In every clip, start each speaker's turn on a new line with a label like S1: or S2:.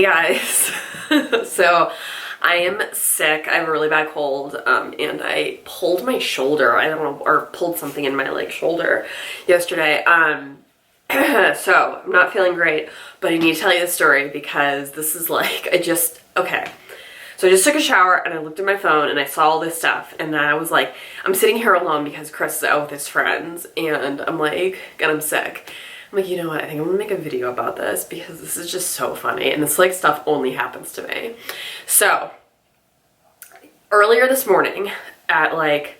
S1: guys. So I am sick. I have a really bad cold, and I pulled my shoulder. I don't know, or pulled something in my like shoulder yesterday. So I'm not feeling great, but I need to tell you the story because this is like, okay. So I just took a shower and I looked at my phone and I saw all this stuff, and then I was like, I'm sitting here alone because Chris is out with his friends, and I'm like, and I'm sick. I'm like, you know what, I think I'm gonna make a video about this because this is just so funny, and this like stuff only happens to me. So earlier this morning at like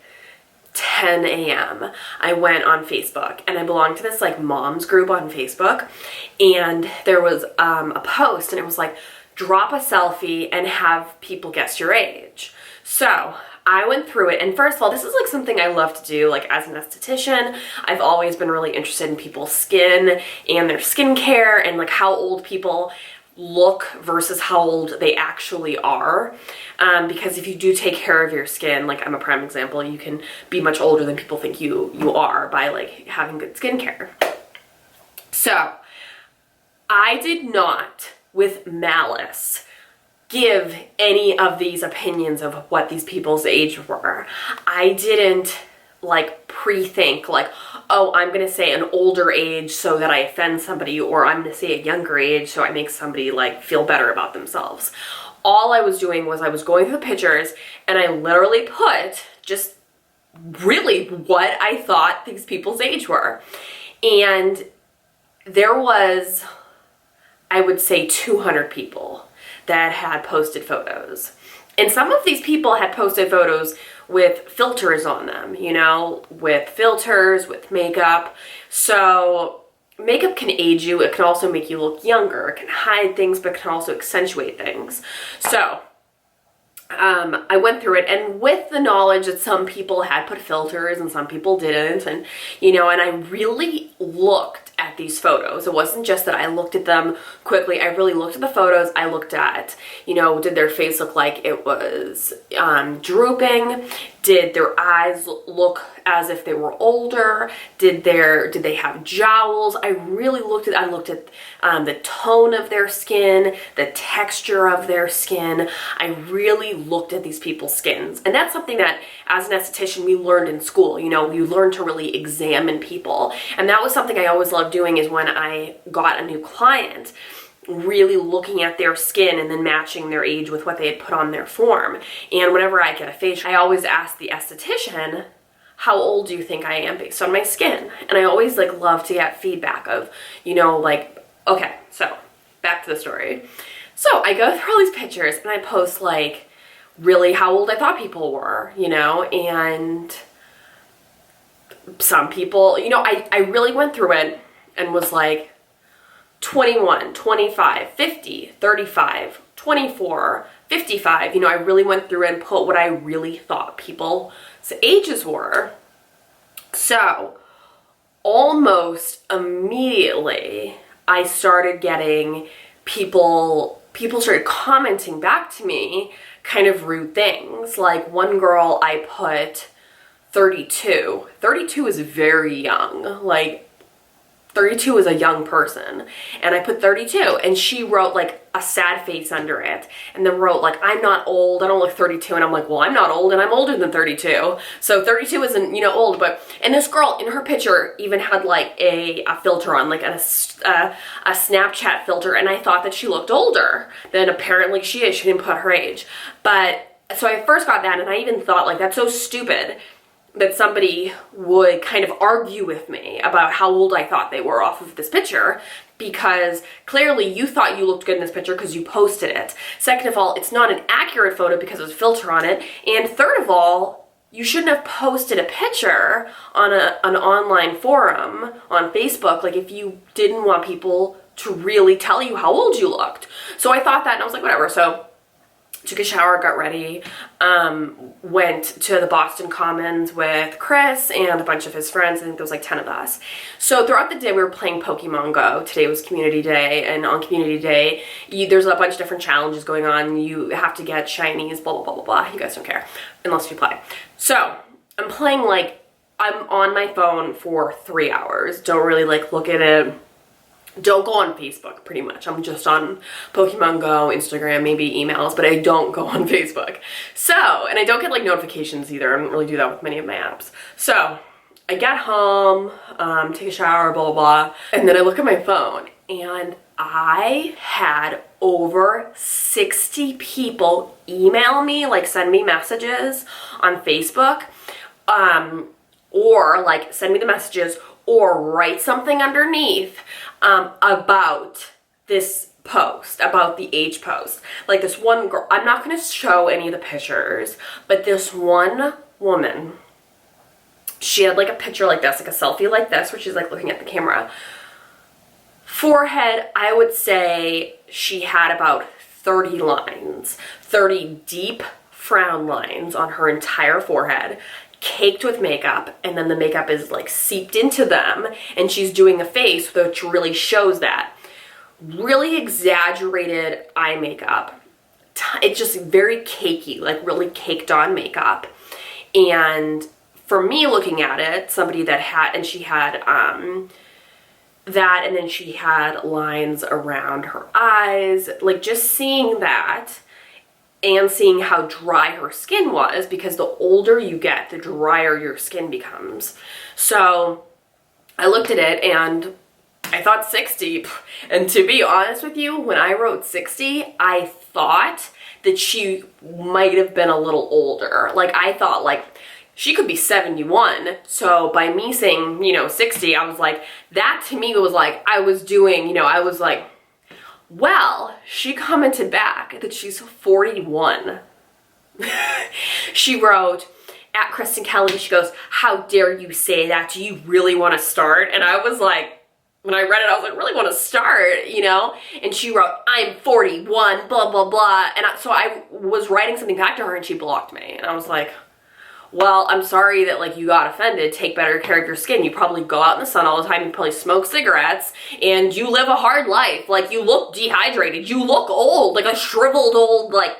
S1: 10 a.m. I went on Facebook, and I belong to this like moms group on Facebook, and there was a post, and it was like, drop a selfie and have people guess your age. So I went through it, and first of all, this is like something I love to do, like as an esthetician. I've always been really interested in people's skin and their skincare and like how old people look versus how old they actually are. Because if you do take care of your skin, like I'm a prime example, you can be much older than people think you are by like having good skincare. So I did not, with malice, give any of these opinions of what these people's age were. I didn't like pre-think like, oh, I'm gonna say an older age so that I offend somebody, or I'm gonna say a younger age so I make somebody like feel better about themselves. All I was doing was I was going through the pictures, and I literally put just really what I thought these people's age were. And there was, I would say, 200 people that had posted photos. And some of these people had posted photos with filters on them, you know, with filters, with makeup. So makeup can age you. It can also make you look younger. It can hide things, but it can also accentuate things. So I went through it, and with the knowledge that some people had put filters and some people didn't, and you know, and I really looked at these photos. It wasn't just that I looked at them quickly. I really looked at the photos. I looked at, you know, did their face look like it was drooping? Did their eyes look as if they were older? Did they have jowls? I looked at the tone of their skin, the texture of their skin. I really looked at these people's skins. And that's something that as an esthetician we learned in school. You know, you learn to really examine people. And that was something I always loved doing, is when I got a new client, really looking at their skin and then matching their age with what they had put on their form. And whenever I get a facial, I always ask the esthetician, how old do you think I am based on my skin? And I always like love to get feedback of, you know, like, okay, so back to the story. So I go through all these pictures and I post like really how old I thought people were, you know, and some people, you know, I really went through it and was like 21, 25, 50, 35, 24, 55. You know, I really went through and put what I really thought people's ages were. So almost immediately I started getting people started commenting back to me kind of rude things. Like one girl, I put 32. 32 is very young. Like 32 is a young person, and I put 32, and she wrote like a sad face under it, and then wrote like, I'm not old, I don't look 32, and I'm like, well, I'm not old, and I'm older than 32, so 32 isn't, you know, old. But, and this girl in her picture even had like a filter on, like a Snapchat filter, and I thought that she looked older than apparently she is. She didn't put her age. But so I first got that, and I even thought like, that's so stupid that somebody would kind of argue with me about how old I thought they were off of this picture, because clearly you thought you looked good in this picture because you posted it. Second of all, it's not an accurate photo because there's a filter on it. And third of all, you shouldn't have posted a picture on an online forum on Facebook, like if you didn't want people to really tell you how old you looked. So I thought that, and I was like, whatever. So took a shower, got ready, went to the Boston Commons with Chris and a bunch of his friends. I think there was like 10 of us. So throughout the day we were playing Pokemon Go. Today was Community Day, and on Community Day there's a bunch of different challenges going on. You have to get shinies, blah, blah, blah, blah, blah. You guys don't care unless you play. So I'm playing, like, I'm on my phone for 3 hours. Don't really like look at it don't go on Facebook, pretty much. I'm just on Pokemon Go, Instagram, maybe emails, but I don't go on Facebook. So, and I don't get like notifications either. I don't really do that with many of my apps. So I get home, take a shower, blah, blah, blah, and then I look at my phone and I had over 60 people email me, like send me messages on Facebook, or like send me the messages or write something underneath about this post, about the age post. Like this one girl, I'm not gonna show any of the pictures, but this one woman, she had like a picture like this, like a selfie like this, where she's like looking at the camera. Forehead, I would say she had about 30 lines, 30 deep frown lines on her entire forehead, caked with makeup, and then the makeup is like seeped into them, and she's doing a face which really shows that. Really exaggerated eye makeup. It's just very cakey, like really caked on makeup. And for me looking at it, somebody that had, and she had that, and then she had lines around her eyes, like just seeing that and seeing how dry her skin was, because the older you get, the drier your skin becomes. So I looked at it and I thought 60. And to be honest with you, when I wrote 60, I thought that she might have been a little older. Like I thought like she could be 71. So by me saying, 60, I was like, that to me was like, I was doing, I was like, well, she commented back that she's 41. She wrote, at Kristen Kelly, she goes, how dare you say that? Do you really want to start? And I was like, when I read it, I was like, really want to start, And she wrote, I'm 41, blah, blah, blah. And so I was writing something back to her and she blocked me. And I was like, well, I'm sorry that like you got offended. Take better care of your skin. You probably go out in the sun all the time. You probably smoke cigarettes and you live a hard life. Like you look dehydrated. You look old, like a shriveled old, like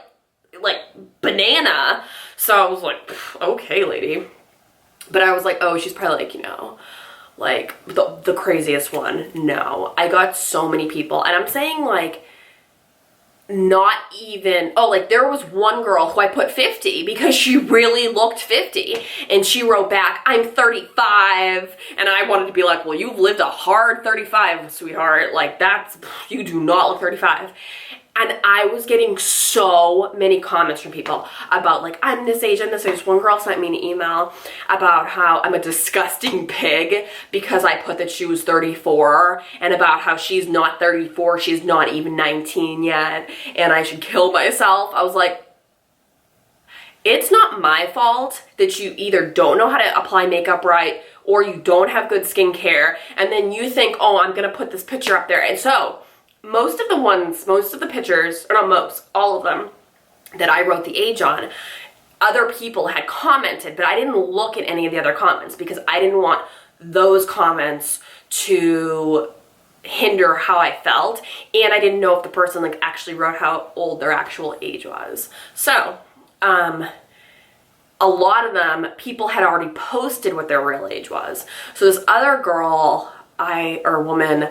S1: banana. So I was like, okay, lady. But I was like, oh, she's probably like, like the craziest one. No, I got so many people, and I'm saying like, not even, like there was one girl who I put 50 because she really looked 50, and she wrote back, I'm 35, and I wanted to be like, well, you've lived a hard 35, sweetheart, like you do not look 35. And I was getting so many comments from people about like, I'm this age, I'm this age. One girl sent me an email about how I'm a disgusting pig because I put that she was 34, and about how she's not 34, she's not even 19 yet, and I should kill myself. I was like, it's not my fault that you either don't know how to apply makeup right or you don't have good skincare, and then you think, oh, I'm gonna put this picture up there. And so most of the pictures, or not most, all of them that I wrote the age on, other people had commented, but I didn't look at any of the other comments because I didn't want those comments to hinder how I felt, and I didn't know if the person like actually wrote how old their actual age was. So, a lot of them, people had already posted what their real age was. So this other girl, woman,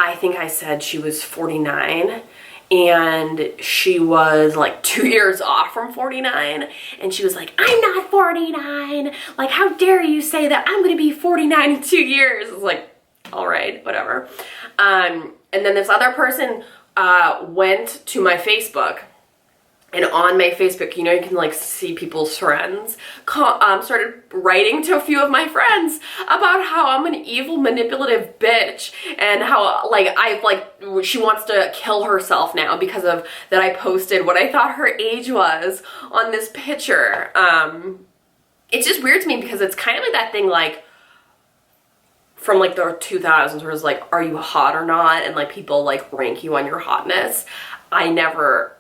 S1: I think I said she was 49, and she was like 2 years off from 49, and she was like, I'm not 49, like how dare you say that, I'm gonna be 49 in 2 years. I was like, all right, whatever. And then this other person went to my Facebook, and on my Facebook, you can like see people's friends, started writing to a few of my friends about how I'm an evil, manipulative bitch, and how like she wants to kill herself now because of that I posted what I thought her age was on this picture. It's just weird to me because it's kind of like that thing like from like the 2000s where it's like, are you hot or not? And like people like rank you on your hotness. I never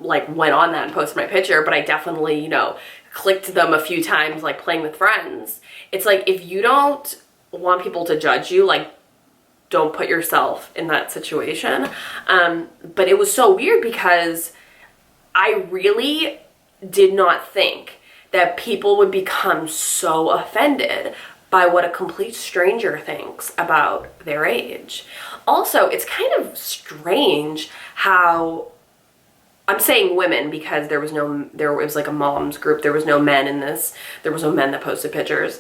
S1: like went on that and posted my picture, but I definitely, clicked them a few times, like playing with friends. It's like, if you don't want people to judge you, like don't put yourself in that situation. But it was so weird because I really did not think that people would become so offended by what a complete stranger thinks about their age. Also, it's kind of strange how, I'm saying women because there was like a mom's group, there was no men in this, there was no men that posted pictures.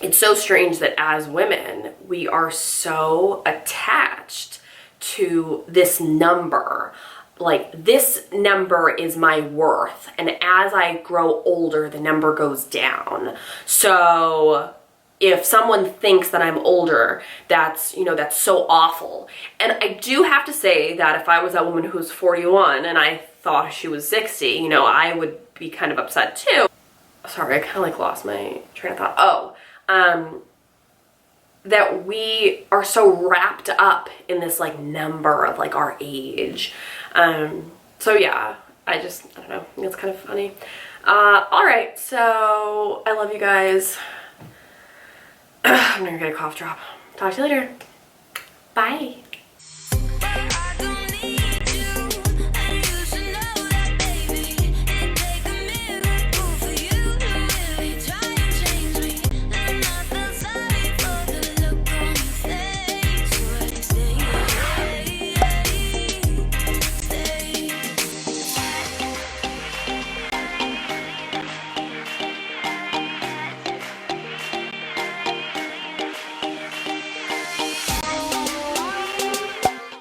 S1: It's so strange that as women, we are so attached to this number. Like, this number is my worth, and as I grow older, the number goes down. So if someone thinks that I'm older, that's, you know, that's so awful. And I do have to say that if I was a woman who's 41 and I thought she was 60, you know, I would be kind of upset too. Sorry, I kind of like lost my train of thought. That we are so wrapped up in this like number of like our age. So yeah, I don't know, I think it's kind of funny. All right, so I love you guys. I'm gonna get a cough drop. Talk to you later. Bye.